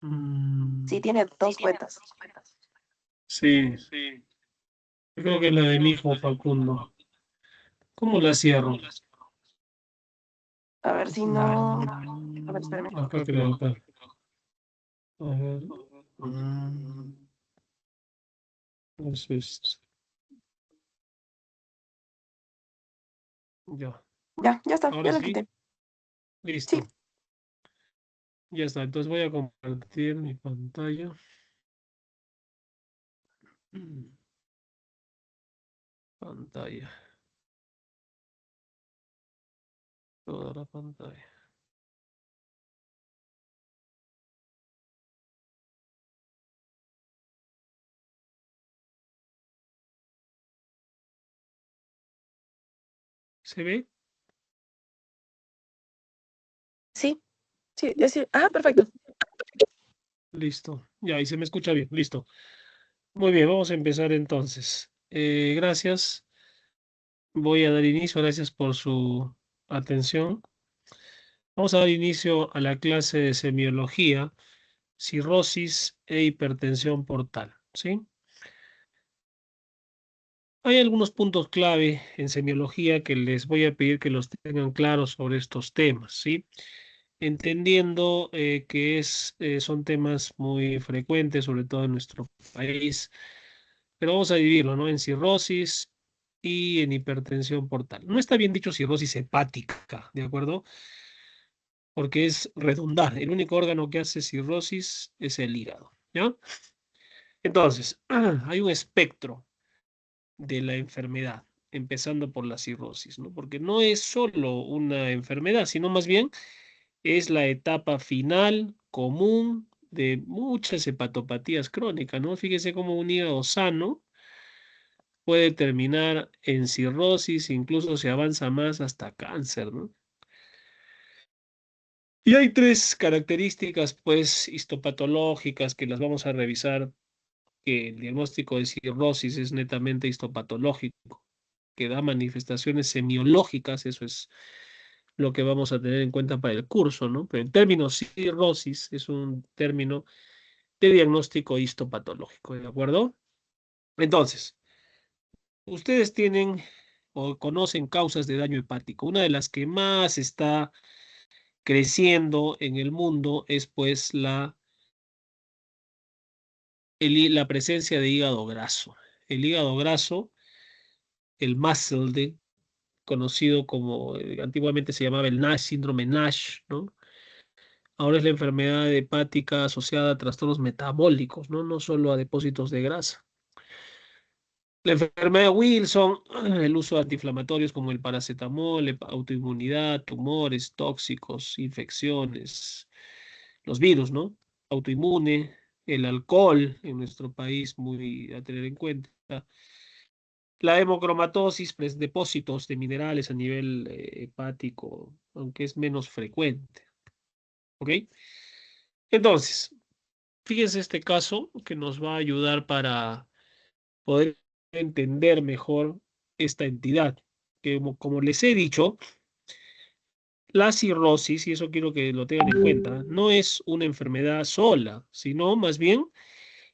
Sí, Mm, tiene dos cuentas. sí, yo creo que la del hijo Facundo. ¿Cómo la cierro? A ver si no. A ver, espérame. Acá creo, acá. A ver. Mm, eso es. Ya. Ya está, Ahora ya lo sí, quité. Sí, listo. Ya está. Entonces voy a compartir mi pantalla. Mm, Pantalla. Toda la pantalla. ¿Se ve? sí, sí, sí. Ah, perfecto. Listo. Ya, y se me escucha bien. Listo. Muy bien, vamos a empezar entonces. Gracias. Voy a dar inicio. Gracias por su atención. Vamos a dar inicio a la clase de semiología, cirrosis e hipertensión portal. ¿Sí? Hay algunos puntos clave en semiología que les voy a pedir que los tengan claros sobre estos temas. ¿Sí? Entendiendo que son temas muy frecuentes, sobre todo en nuestro país, pero vamos a dividirlo, ¿no? En cirrosis y en hipertensión portal. No está bien dicho cirrosis hepática, ¿de acuerdo? Porque es redundar. El único órgano que hace cirrosis es el hígado, ¿ya? Entonces, hay un espectro de la enfermedad, empezando por la cirrosis, ¿no? Porque no es solo una enfermedad, sino más bien es la etapa final común de muchas hepatopatías crónicas, ¿no? Fíjese cómo un hígado sano puede terminar en cirrosis, incluso se avanza más hasta cáncer, ¿no? Y hay tres características, pues, histopatológicas que las vamos a revisar, que el diagnóstico de cirrosis es netamente histopatológico, que da manifestaciones semiológicas, eso es lo que vamos a tener en cuenta para el curso, ¿no? Pero el término cirrosis es un término de diagnóstico histopatológico, ¿de acuerdo? Entonces, ustedes tienen o conocen causas de daño hepático. Una de las que más está creciendo en el mundo es pues la presencia de hígado graso. El hígado graso, el MASLD, conocido como antiguamente se llamaba el NASH, síndrome NASH, ¿no? Ahora es la enfermedad hepática asociada a trastornos metabólicos, ¿no? No solo a depósitos de grasa. La enfermedad de Wilson, el uso de antiinflamatorios como el paracetamol, autoinmunidad, tumores tóxicos, infecciones, los virus, ¿no? Autoinmune, el alcohol en nuestro país, muy a tener en cuenta. La hemocromatosis, depósitos de minerales a nivel hepático, aunque es menos frecuente. ¿Ok? Entonces, fíjense este caso que nos va a ayudar para poder entender mejor esta entidad. Que como les he dicho, la cirrosis, y eso quiero que lo tengan en cuenta, no es una enfermedad sola, sino más bien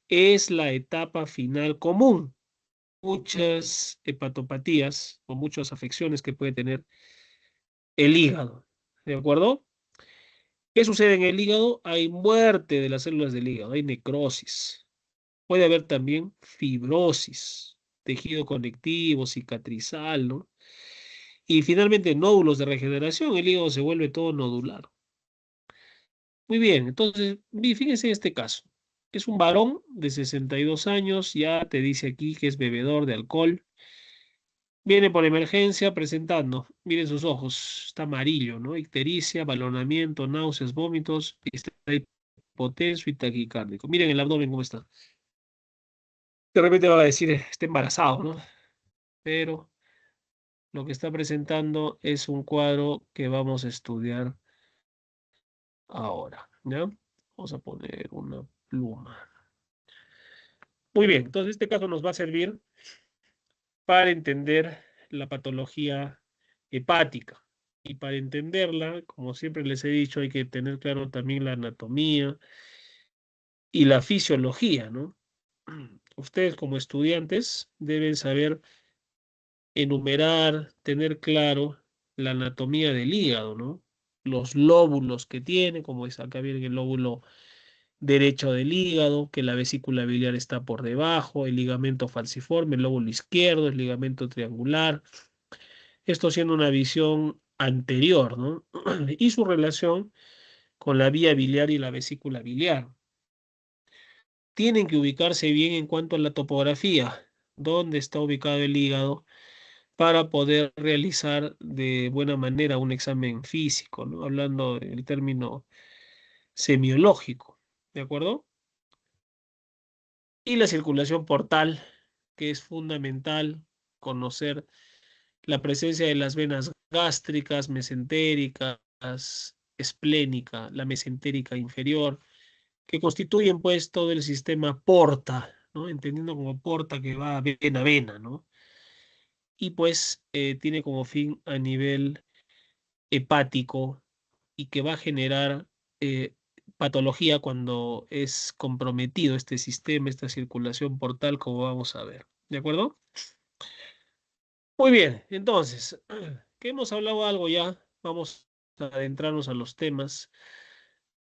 es la etapa final común. Muchas hepatopatías o muchas afecciones que puede tener el hígado. ¿De acuerdo? ¿Qué sucede en el hígado? Hay muerte de las células del hígado, hay necrosis. Puede haber también fibrosis, tejido conectivo, cicatrizal, ¿no? Y finalmente nódulos de regeneración, el hígado se vuelve todo nodular. Muy bien, entonces, fíjense en este caso. Es un varón de 62 años, ya te dice aquí que es bebedor de alcohol. Viene por emergencia presentando, miren sus ojos, está amarillo, ¿no? Ictericia, balonamiento, náuseas, vómitos, y está hipotenso y taquicárdico. Miren el abdomen cómo está. De repente van a decir, está embarazado, ¿no? Pero lo que está presentando es un cuadro que vamos a estudiar ahora, ¿ya? Vamos a poner una pluma. Muy bien, entonces este caso nos va a servir para entender la patología hepática. Y para entenderla, como siempre les he dicho, hay que tener claro también la anatomía y la fisiología, ¿no? Ustedes como estudiantes deben saber enumerar, tener claro la anatomía del hígado, ¿no? Los lóbulos que tiene, como es acá viene el lóbulo derecho del hígado, que la vesícula biliar está por debajo, el ligamento falciforme, el lóbulo izquierdo, el ligamento triangular. Esto siendo una visión anterior, ¿no? Y su relación con la vía biliar y la vesícula biliar. Tienen que ubicarse bien en cuanto a la topografía, dónde está ubicado el hígado, para poder realizar de buena manera un examen físico, ¿no? Hablando del término semiológico, ¿de acuerdo? Y la circulación portal, que es fundamental conocer la presencia de las venas gástricas, mesentéricas, esplénica, la mesentérica inferior, que constituyen pues todo el sistema porta, ¿no? Entendiendo como porta que va vena a vena, ¿no? Y pues tiene como fin a nivel hepático y que va a generar eh, patología cuando es comprometido este sistema, esta circulación portal, como vamos a ver. ¿De acuerdo? Muy bien, entonces, que hemos hablado algo ya, vamos a adentrarnos a los temas.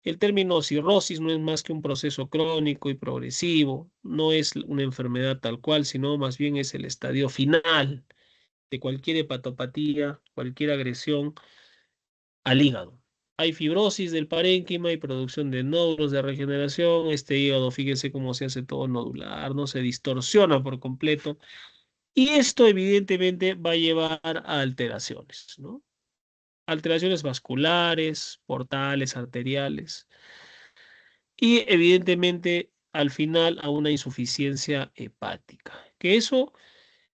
El término cirrosis no es más que un proceso crónico y progresivo, no es una enfermedad tal cual, sino más bien es el estadio final de cualquier hepatopatía, cualquier agresión al hígado. Hay fibrosis del parénquima y producción de nódulos de regeneración. Este hígado, fíjense cómo se hace todo nodular, no se distorsiona por completo. Y esto evidentemente va a llevar a alteraciones, ¿no? Alteraciones vasculares, portales, arteriales. Y evidentemente al final a una insuficiencia hepática. Que eso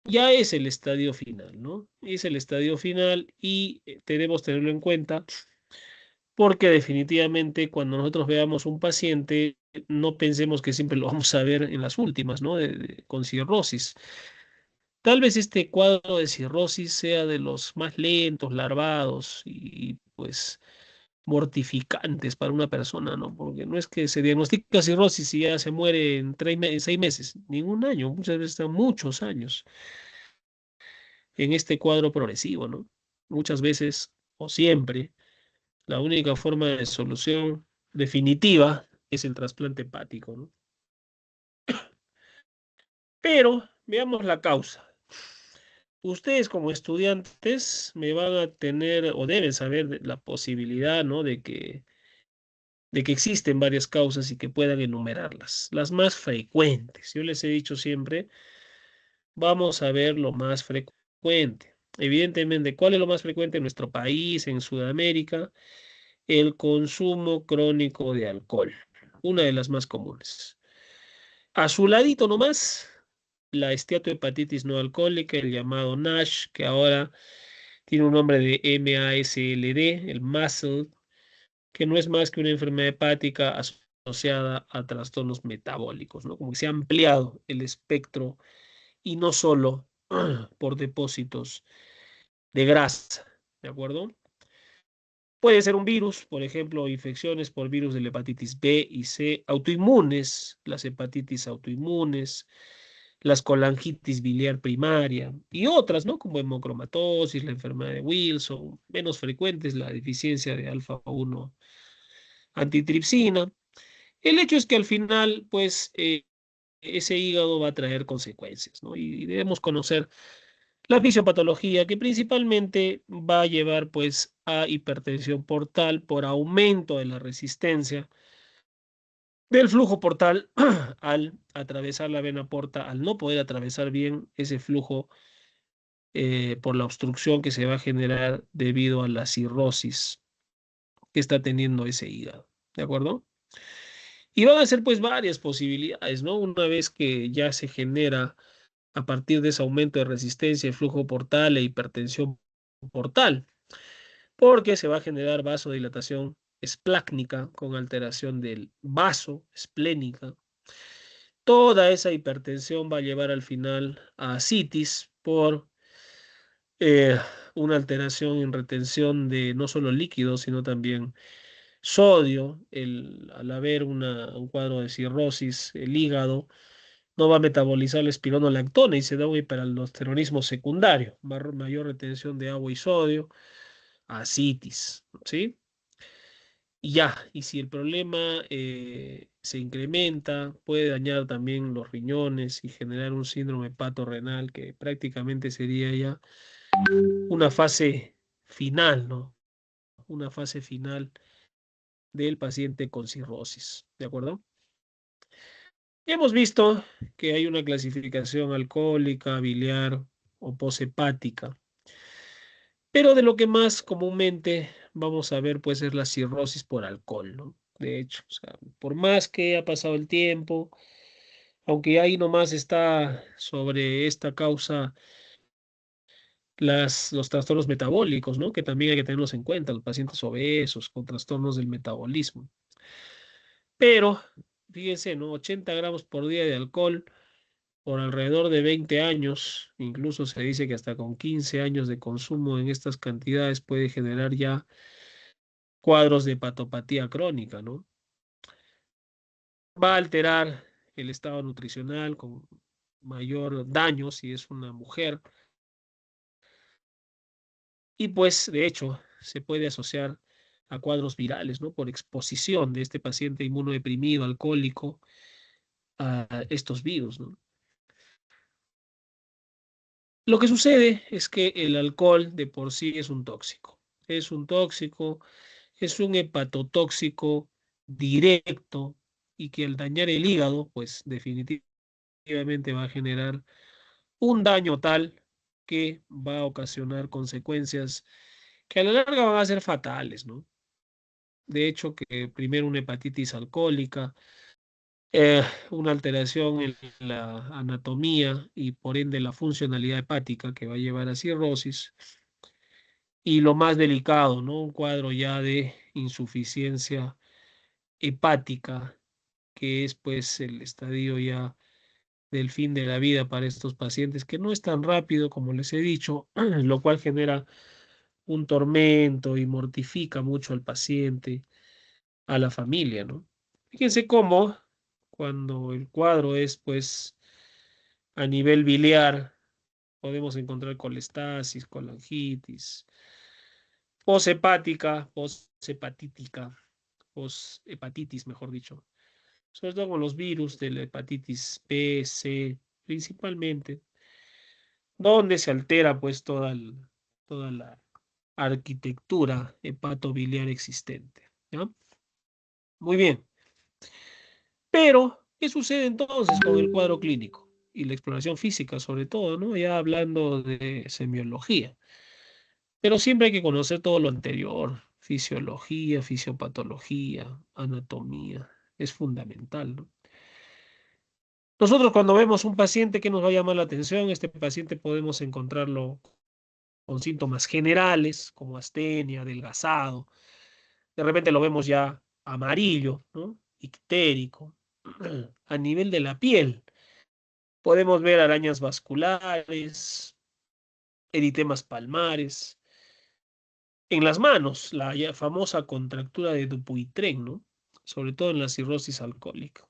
ya es el estadio final, ¿no? Es el estadio final y debemos tenerlo en cuenta porque definitivamente cuando nosotros veamos un paciente, no pensemos que siempre lo vamos a ver en las últimas, ¿no? Con cirrosis. Tal vez este cuadro de cirrosis sea de los más lentos, larvados y pues mortificantes para una persona, ¿no? Porque no es que se diagnostica cirrosis y ya se muere en 6 meses, ningún año, muchas veces están muchos años en este cuadro progresivo, ¿no? Muchas veces o siempre la única forma de solución definitiva es el trasplante hepático, ¿no? Pero veamos la causa. Ustedes como estudiantes me van a tener o deben saber la posibilidad, ¿no? de que existen varias causas y que puedan enumerarlas. Las más frecuentes. Yo les he dicho siempre, vamos a ver lo más frecuente. Evidentemente, ¿cuál es lo más frecuente en nuestro país, en Sudamérica? El consumo crónico de alcohol, una de las más comunes. A su ladito nomás, la esteatohepatitis no alcohólica, el llamado NASH, que ahora tiene un nombre de MASLD, el MASL, que no es más que una enfermedad hepática asociada a trastornos metabólicos, ¿no? Como que se ha ampliado el espectro y no solo por depósitos de grasa, ¿de acuerdo? Puede ser un virus, por ejemplo, infecciones por virus de la hepatitis B y C, autoinmunes, las hepatitis autoinmunes, las colangitis biliar primaria y otras, ¿no? Como hemocromatosis, la enfermedad de Wilson, menos frecuentes, la deficiencia de alfa-1 antitripsina. El hecho es que al final, pues, ese hígado va a traer consecuencias, ¿no? Y debemos conocer la fisiopatología que principalmente va a llevar pues a hipertensión portal por aumento de la resistencia del flujo portal al atravesar la vena porta, al no poder atravesar bien ese flujo por la obstrucción que se va a generar debido a la cirrosis que está teniendo ese hígado. ¿De acuerdo? Y van a ser pues varias posibilidades, ¿no? Una vez que ya se genera a partir de ese aumento de resistencia, flujo portal e hipertensión portal, porque se va a generar vasodilatación esplácnica con alteración del vaso esplénica. Toda esa hipertensión va a llevar al final a ascitis por eh, una alteración en retención de no solo líquidos, sino también sodio, al haber un cuadro de cirrosis, el hígado no va a metabolizar la espironolactona y se da un hiperaldosteronismo secundario, mayor retención de agua y sodio, ascitis, ¿sí? Y ya, y si el problema se incrementa, puede dañar también los riñones y generar un síndrome hepatorrenal que prácticamente sería ya una fase final, ¿no? Una fase final del paciente con cirrosis, ¿de acuerdo? Hemos visto que hay una clasificación alcohólica, biliar o posehepática, pero de lo que más comúnmente vamos a ver pues es la cirrosis por alcohol, ¿no? De hecho, o sea, por más que ha pasado el tiempo, aunque ahí nomás está sobre esta causa los trastornos metabólicos, ¿no? Que también hay que tenerlos en cuenta, los pacientes obesos con trastornos del metabolismo. Pero, fíjense, ¿no? 80 gramos por día de alcohol por alrededor de 20 años, incluso se dice que hasta con 15 años de consumo en estas cantidades puede generar ya cuadros de hepatopatía crónica, ¿no? Va a alterar el estado nutricional con mayor daño si es una mujer y pues de hecho se puede asociar a cuadros virales, ¿no? Por exposición de este paciente inmunodeprimido, alcohólico, a estos virus, ¿no? Lo que sucede es que el alcohol de por sí es un tóxico. Es un tóxico, es un hepatotóxico directo y que al dañar el hígado, pues definitivamente va a generar un daño tal que va a ocasionar consecuencias que a la larga van a ser fatales, ¿no? De hecho, que primero una hepatitis alcohólica, eh, una alteración en la anatomía y por ende la funcionalidad hepática que va a llevar a cirrosis. Y lo más delicado, ¿no? Un cuadro ya de insuficiencia hepática, que es pues el estadio ya del fin de la vida para estos pacientes, que no es tan rápido como les he dicho, lo cual genera un tormento y mortifica mucho al paciente, a la familia, ¿no? Fíjense cómo cuando el cuadro es pues a nivel biliar, podemos encontrar colestasis, colangitis, poshepática, poshepatítica, poshepatitis, mejor dicho, sobre todo con los virus de la hepatitis B, C, principalmente, donde se altera pues toda la arquitectura hepatobiliar existente, ¿ya? Muy bien, pero ¿qué sucede entonces con el cuadro clínico y la exploración física, sobre todo, ¿no? Ya hablando de semiología, pero siempre hay que conocer todo lo anterior, fisiología, fisiopatología, anatomía, es fundamental, ¿no? Nosotros cuando vemos un paciente que nos va a llamar la atención, este paciente podemos encontrarlo con síntomas generales como astenia, adelgazado, de repente lo vemos ya amarillo, ¿no? Ictérico. A nivel de la piel, podemos ver arañas vasculares, eritemas palmares. En las manos, la ya famosa contractura de Dupuytren, ¿no? Sobre todo en la cirrosis alcohólica.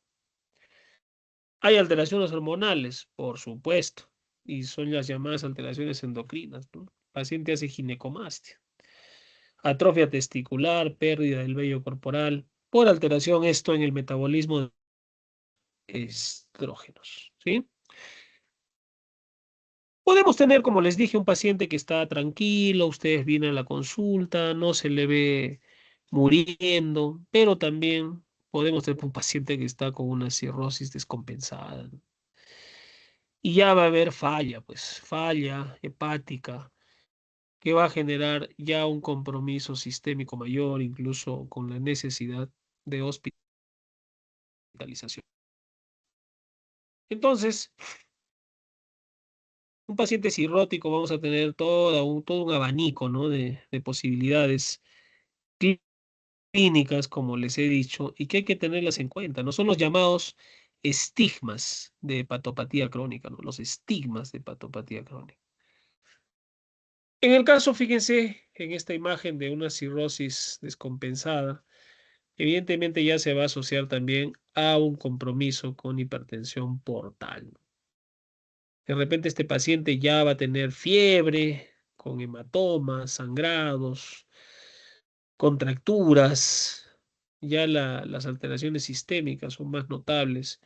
Hay alteraciones hormonales, por supuesto, y son las llamadas alteraciones endocrinas, ¿no? El paciente hace ginecomastia, atrofia testicular, pérdida del vello corporal, por alteración esto en el metabolismo de estrógenos, ¿sí? Podemos tener, como les dije, un paciente que está tranquilo, ustedes vienen a la consulta, no se le ve muriendo, pero también podemos tener un paciente que está con una cirrosis descompensada, ¿no? Y ya va a haber falla, pues falla hepática, que va a generar ya un compromiso sistémico mayor, incluso con la necesidad de hospitalización. Entonces, un paciente cirrótico vamos a tener todo un abanico, ¿no? de posibilidades clínicas, como les he dicho, y que hay que tenerlas en cuenta, ¿no? Son los llamados estigmas de hepatopatía crónica, ¿no? Los estigmas de hepatopatía crónica. En el caso, fíjense, en esta imagen de una cirrosis descompensada, evidentemente ya se va a asociar también a un compromiso con hipertensión portal. De repente este paciente ya va a tener fiebre, con hematomas, sangrados, contracturas, ya las alteraciones sistémicas son más notables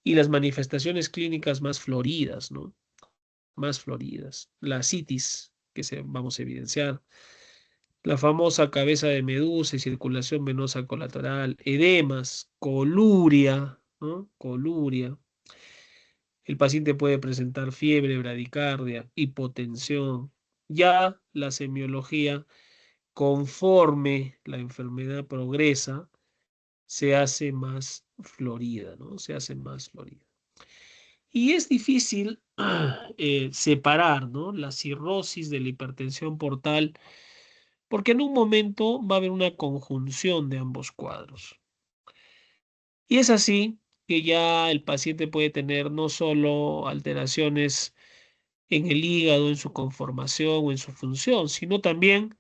y las manifestaciones clínicas más floridas, ¿no? Más floridas. La citis vamos a evidenciar, la famosa cabeza de medusa y circulación venosa colateral, edemas, coluria, ¿no? Coluria. El paciente puede presentar fiebre, bradicardia, hipotensión. Ya la semiología, conforme la enfermedad progresa, se hace más florida, ¿no? Se hace más florida. Y es difícil separar, ¿no? La cirrosis de la hipertensión portal, porque en un momento va a haber una conjunción de ambos cuadros. Y es así que ya el paciente puede tener no solo alteraciones en el hígado, en su conformación o en su función, sino también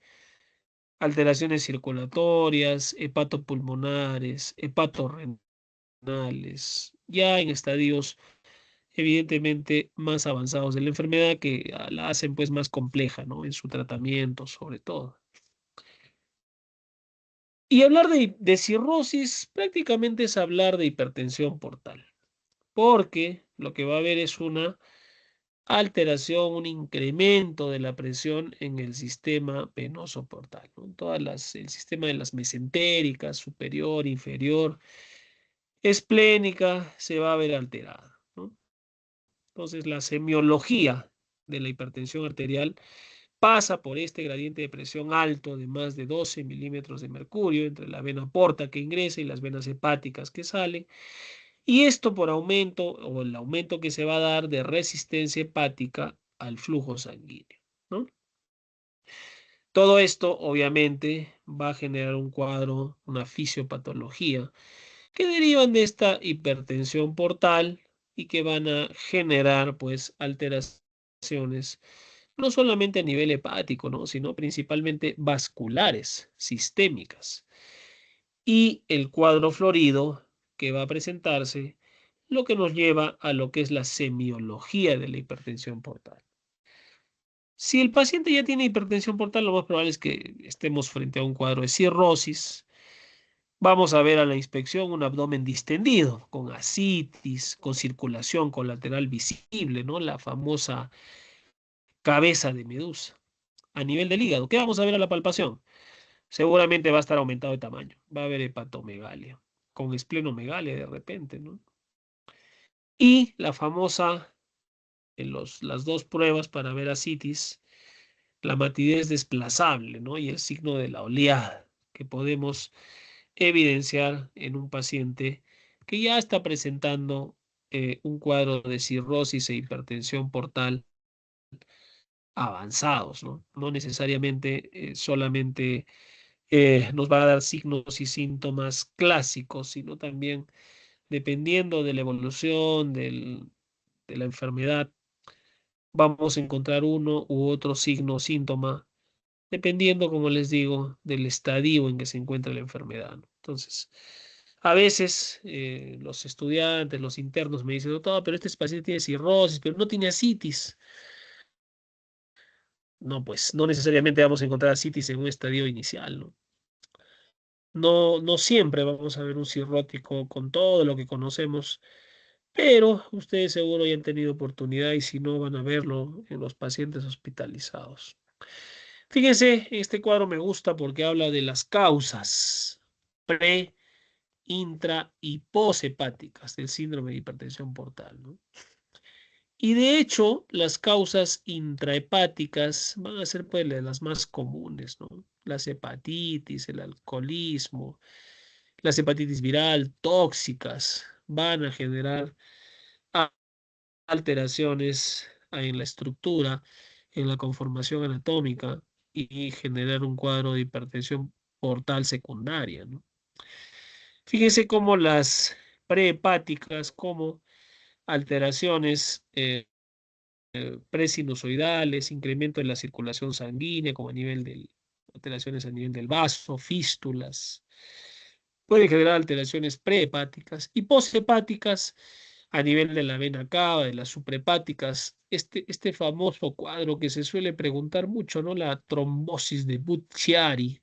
alteraciones circulatorias, hepatopulmonares, hepatorrenales, ya en estadios evidentemente más avanzados de la enfermedad que la hacen pues más compleja, ¿no? En su tratamiento sobre todo. Y hablar de cirrosis prácticamente es hablar de hipertensión portal, porque lo que va a haber es una alteración, un incremento de la presión en el sistema venoso portal, ¿no? El sistema de las mesentéricas, superior, inferior, esplénica, se va a ver alterada, ¿no? Entonces, la semiología de la hipertensión arterial pasa por este gradiente de presión alto de más de 12 milímetros de mercurio entre la vena porta que ingresa y las venas hepáticas que salen. Y esto por aumento o el aumento que se va a dar de resistencia hepática al flujo sanguíneo, ¿no? Todo esto obviamente va a generar un cuadro, una fisiopatología que derivan de esta hipertensión portal y que van a generar pues alteraciones no solamente a nivel hepático, ¿no? Sino principalmente vasculares, sistémicas. Y el cuadro florido que va a presentarse, lo que nos lleva a lo que es la semiología de la hipertensión portal. Si el paciente ya tiene hipertensión portal, lo más probable es que estemos frente a un cuadro de cirrosis. Vamos a ver a la inspección un abdomen distendido, con ascitis, con circulación colateral visible, ¿no? La famosa cabeza de medusa. A nivel del hígado, ¿qué vamos a ver a la palpación? Seguramente va a estar aumentado de tamaño. Va a haber hepatomegalia, con esplenomegalia de repente, ¿no? Y la famosa, las dos pruebas para ver ascitis, la matidez desplazable, ¿no? Y el signo de la oleada, que podemos evidenciar en un paciente que ya está presentando un cuadro de cirrosis e hipertensión portal avanzados, ¿no? No necesariamente solamente nos va a dar signos y síntomas clásicos, sino también dependiendo de la evolución de la enfermedad, vamos a encontrar uno u otro signo o síntoma, dependiendo, como les digo, del estadio en que se encuentra la enfermedad, ¿no? Entonces, a veces los estudiantes, los internos me dicen, doctor, pero este paciente tiene cirrosis, pero no tiene ascitis. No, pues no necesariamente vamos a encontrar ascitis en un estadio inicial, ¿no? No, no siempre vamos a ver un cirrótico con todo lo que conocemos, pero ustedes seguro ya han tenido oportunidad y si no van a verlo en los pacientes hospitalizados. Fíjense, este cuadro me gusta porque habla de las causas pre, intra y poshepáticas del síndrome de hipertensión portal, ¿no? Y de hecho, las causas intrahepáticas van a ser pues las más comunes, ¿no? Las hepatitis, el alcoholismo, las hepatitis viral, tóxicas, van a generar a- alteraciones en la estructura, en la conformación anatómica y generar un cuadro de hipertensión portal secundaria, ¿no? Fíjense cómo las prehepáticas, como alteraciones presinusoidales, incremento en la circulación sanguínea, como a nivel alteraciones a nivel del vaso, fístulas, Puede generar alteraciones prehepáticas y poshepáticas a nivel de la vena cava, de las suprahepáticas. Este famoso cuadro que se suele preguntar mucho, ¿no? La trombosis de Budd-Chiari,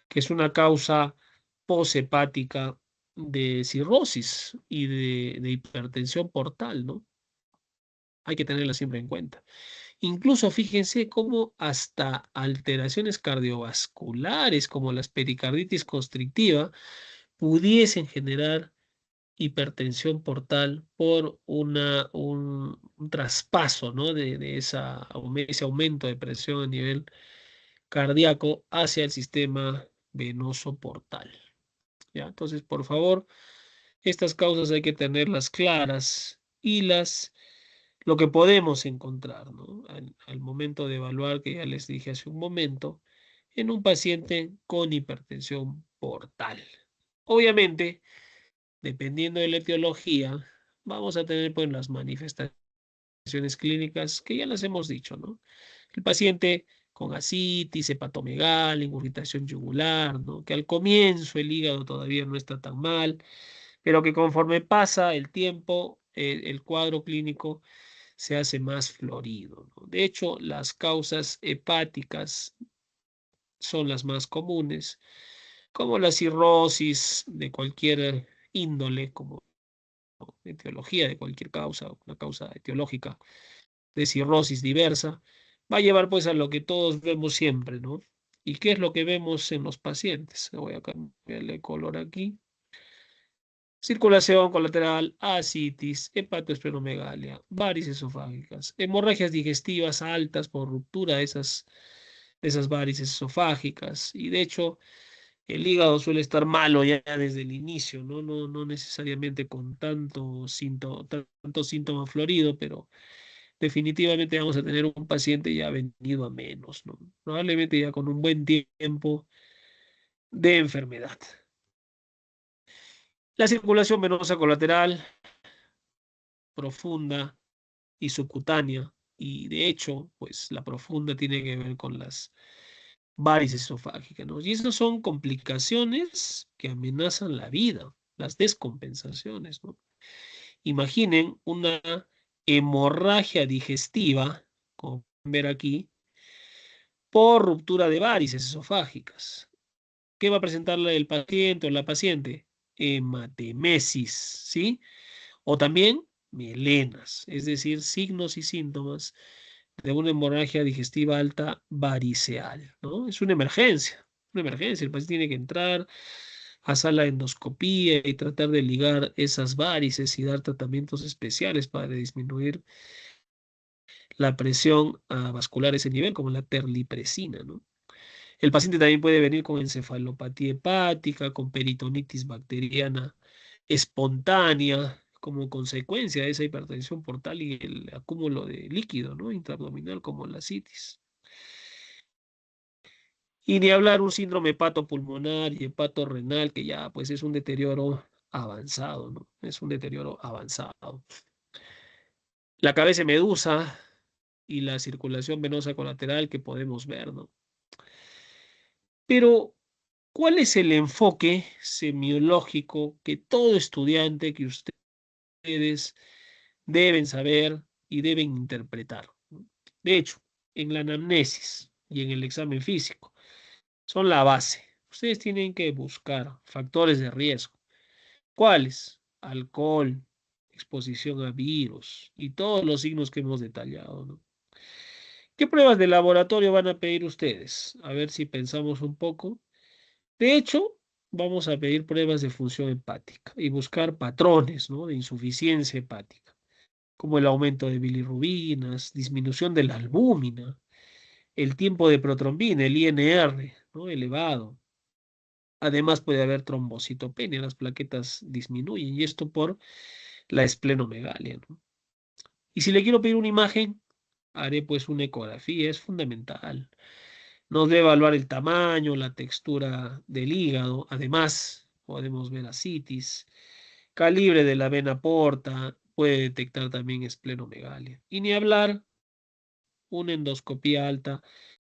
que es una causa poshepática de cirrosis y de hipertensión portal, ¿no? Hay que tenerla siempre en cuenta. Incluso fíjense cómo hasta alteraciones cardiovasculares como las pericarditis constrictiva pudiesen generar hipertensión portal por un traspaso, ¿no? Ese aumento de presión a nivel cardíaco hacia el sistema venoso portal. ¿Ya? Entonces, por favor, estas causas hay que tenerlas claras y lo que podemos encontrar, ¿no? Al momento de evaluar, que ya les dije hace un momento, en un paciente con hipertensión portal. Obviamente, dependiendo de la etiología, vamos a tener pues las manifestaciones clínicas que ya las hemos dicho, ¿no? El paciente con ascitis, hepatomegalia, irritación yugular, ¿no? Que al comienzo el hígado todavía no está tan mal, pero que conforme pasa el tiempo, el cuadro clínico se hace más florido, ¿no? De hecho, las causas hepáticas son las más comunes, como la cirrosis de cualquier índole, como etiología de cualquier causa, una causa etiológica de cirrosis diversa, va a llevar pues a lo que todos vemos siempre, ¿no? ¿Y qué es lo que vemos en los pacientes? Voy a cambiarle color aquí. Circulación colateral, ascitis, hepatoesplenomegalia, varices esofágicas, hemorragias digestivas altas por ruptura de esas varices esofágicas. Y de hecho, el hígado suele estar malo ya desde el inicio, ¿no? No necesariamente con tanto síntoma florido, pero definitivamente vamos a tener un paciente ya venido a menos, ¿no? Probablemente ya con un buen tiempo de enfermedad. La circulación venosa colateral profunda y subcutánea, y de hecho, pues la profunda tiene que ver con las varices esofágicas, ¿no? Y esas son complicaciones que amenazan la vida, las descompensaciones, ¿no? Imaginen una hemorragia digestiva, como pueden ver aquí, por ruptura de varices esofágicas. ¿Qué va a presentarle el paciente o la paciente? Hematemesis, ¿sí? O también melenas, es decir, signos y síntomas de una hemorragia digestiva alta variceal, ¿no? Es una emergencia. El paciente tiene que entrar a sala de endoscopía y tratar de ligar esas varices y dar tratamientos especiales para disminuir la presión vascular a ese nivel, como la terlipresina, ¿no? El paciente también puede venir con encefalopatía hepática, con peritonitis bacteriana espontánea, como consecuencia de esa hipertensión portal y el acúmulo de líquido, ¿no? Intraabdominal, como la citis. Y ni hablar un síndrome hepatopulmonar y hepatorrenal, que ya pues es un deterioro avanzado, ¿no? Es un deterioro avanzado. La cabeza de medusa y la circulación venosa colateral que podemos ver, ¿no? Pero, ¿cuál es el enfoque semiológico que todo estudiante, que ustedes deben saber y deben interpretar? De hecho, en la anamnesis y en el examen físico son la base. Ustedes tienen que buscar factores de riesgo. ¿Cuáles? Alcohol, exposición a virus y todos los signos que hemos detallado, ¿no? ¿Qué pruebas de laboratorio van a pedir ustedes? A ver si pensamos un poco. De hecho, vamos a pedir pruebas de función hepática y buscar patrones, ¿no? De insuficiencia hepática, como el aumento de bilirrubinas, disminución de la albúmina, el tiempo de protrombina, el INR, ¿no? Elevado. Además puede haber trombocitopenia, las plaquetas disminuyen y esto por la esplenomegalia, ¿no? Y si le quiero pedir una imagen, haré pues una ecografía, es fundamental. Nos debe evaluar el tamaño, la textura del hígado. Además, podemos ver ascitis, calibre de la vena porta, puede detectar también esplenomegalia. Y ni hablar una endoscopía alta,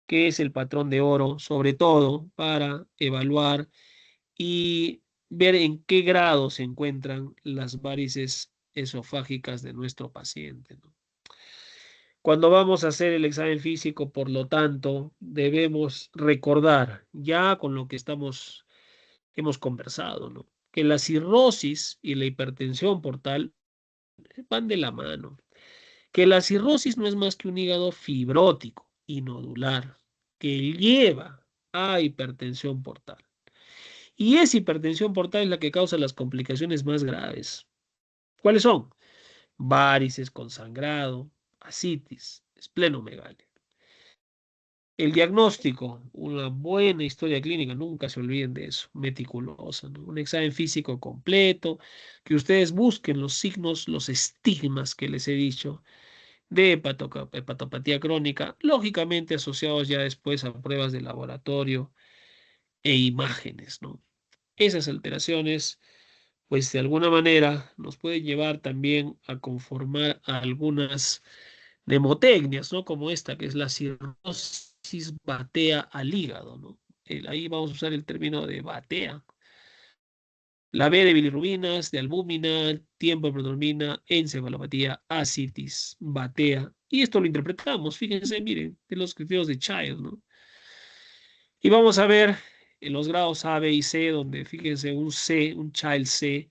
que es el patrón de oro, sobre todo para evaluar y ver en qué grado se encuentran las varices esofágicas de nuestro paciente, ¿no? Cuando vamos a hacer el examen físico, por lo tanto, debemos recordar ya con lo que hemos conversado, ¿no? Que la cirrosis y la hipertensión portal van de la mano. Que la cirrosis no es más que un hígado fibrótico y nodular que lleva a hipertensión portal. Y esa hipertensión portal es la que causa las complicaciones más graves. ¿Cuáles son? Varices con sangrado, ascitis, esplenomegalia. El diagnóstico, una buena historia clínica, nunca se olviden de eso, meticulosa, ¿no? Un examen físico completo, que ustedes busquen los signos, los estigmas que les he dicho de hepatopatía crónica, lógicamente asociados ya después a pruebas de laboratorio e imágenes, ¿no? Esas alteraciones, pues de alguna manera nos pueden llevar también a conformar a algunas mnemotecnias, ¿no? Como esta, que es la cirrosis batea al hígado, ¿no? Ahí vamos a usar el término de batea. La B de bilirrubinas, de albúmina, tiempo de protrombina, encefalopatía, ascitis, batea. Y esto lo interpretamos, fíjense, miren, de los criterios de Child, ¿no? Y vamos a ver en los grados A, B y C, donde fíjense un C, un Child C,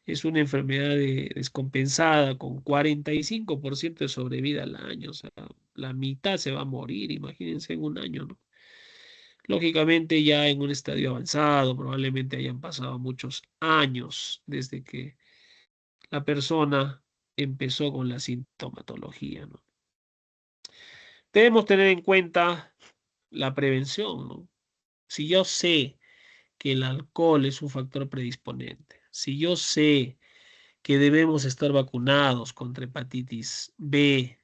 es una enfermedad descompensada con 45% de sobrevida al año. O sea, la mitad se va a morir, imagínense, en un año, ¿no? Lógicamente ya en un estadio avanzado, probablemente hayan pasado muchos años desde que la persona empezó con la sintomatología, ¿no? Debemos tener en cuenta la prevención, ¿no? Si yo sé que el alcohol es un factor predisponente, si yo sé que debemos estar vacunados contra hepatitis B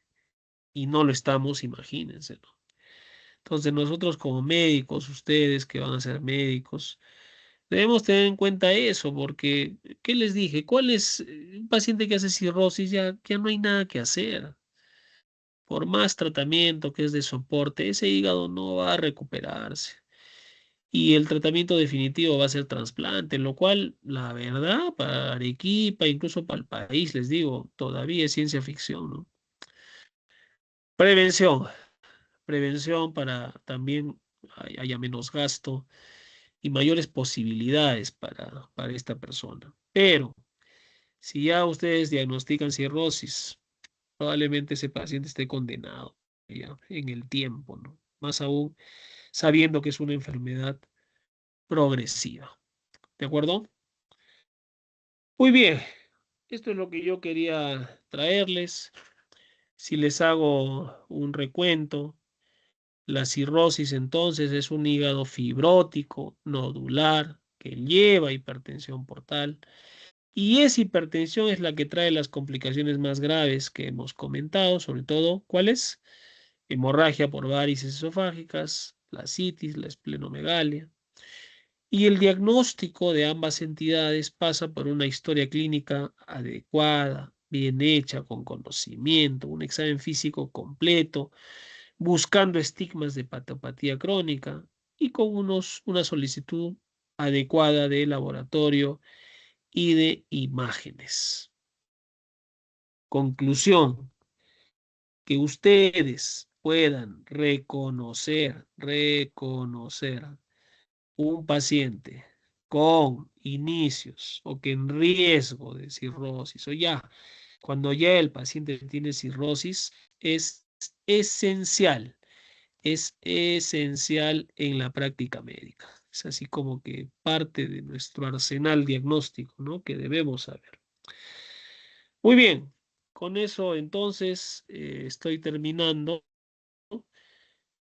y no lo estamos, imagínense, ¿no? Entonces nosotros como médicos, ustedes que van a ser médicos, debemos tener en cuenta eso, porque, ¿qué les dije? ¿Cuál es un paciente que hace cirrosis? Ya no hay nada que hacer. Por más tratamiento que es de soporte, ese hígado no va a recuperarse. Y el tratamiento definitivo va a ser trasplante, lo cual, la verdad, para Arequipa, incluso para el país, les digo, todavía es ciencia ficción, ¿no? Prevención, prevención para también haya menos gasto y mayores posibilidades para esta persona. Pero si ya ustedes diagnostican cirrosis, probablemente ese paciente esté condenado ya en el tiempo, ¿no? Más aún sabiendo que es una enfermedad progresiva. ¿De acuerdo? Muy bien, esto es lo que yo quería traerles. Si les hago un recuento, la cirrosis entonces es un hígado fibrótico, nodular, que lleva hipertensión portal. Y esa hipertensión es la que trae las complicaciones más graves que hemos comentado, sobre todo, ¿cuáles? Hemorragia por varices esofágicas, la ascitis, la esplenomegalia. Y el diagnóstico de ambas entidades pasa por una historia clínica adecuada, bien hecha, con conocimiento, un examen físico completo, buscando estigmas de patopatía crónica y con una solicitud adecuada de laboratorio y de imágenes. Conclusión, que ustedes puedan reconocer un paciente con inicios o que en riesgo de cirrosis o ya, cuando ya el paciente tiene cirrosis, esencial, es esencial en la práctica médica. Es así como que parte de nuestro arsenal diagnóstico, ¿no? Que debemos saber. Muy bien, con eso entonces estoy terminando.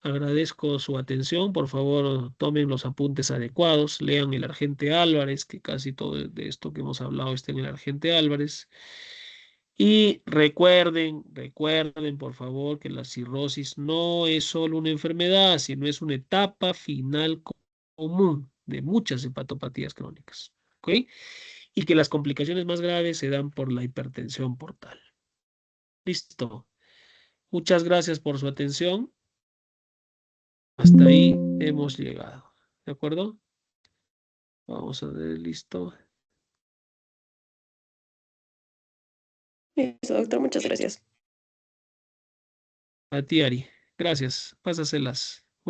Agradezco su atención. Por favor, tomen los apuntes adecuados. Lean El Argente Álvarez, que casi todo de esto que hemos hablado está en El Argente Álvarez. Y recuerden, por favor, que la cirrosis no es solo una enfermedad, sino es una etapa final común de muchas hepatopatías crónicas. ¿Ok? Y que las complicaciones más graves se dan por la hipertensión portal. Listo. Muchas gracias por su atención. Hasta ahí hemos llegado. ¿De acuerdo? Vamos a ver, listo. Listo, doctor, muchas gracias. A ti, Ari. Gracias. Pásaselas.